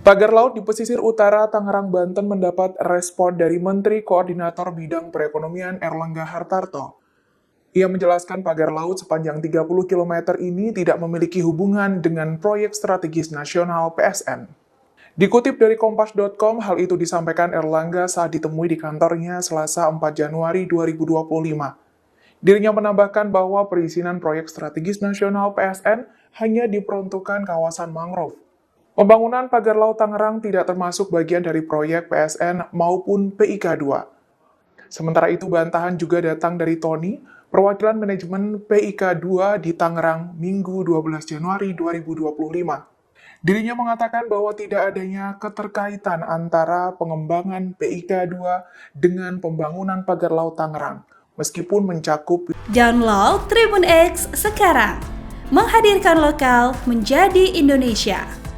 Pagar laut di pesisir utara Tangerang, Banten mendapat respon dari Menteri Koordinator Bidang Perekonomian Erlangga Hartarto. Ia menjelaskan pagar laut sepanjang 30 km ini tidak memiliki hubungan dengan proyek strategis nasional PSN. Dikutip dari Kompas.com, hal itu disampaikan Erlangga saat ditemui di kantornya Selasa 4 Januari 2025. Dirinya menambahkan bahwa perizinan proyek strategis nasional PSN hanya diperuntukkan kawasan mangrove. Pembangunan pagar laut Tangerang tidak termasuk bagian dari proyek PSN maupun PIK 2. Sementara itu, bantahan juga datang dari Tony, perwakilan manajemen PIK 2 di Tangerang, Minggu 12 Januari 2025. Dirinya mengatakan bahwa tidak adanya keterkaitan antara pengembangan PIK 2 dengan pembangunan pagar laut Tangerang, meskipun mencakup. Download Tribun X sekarang, menghadirkan lokal menjadi Indonesia.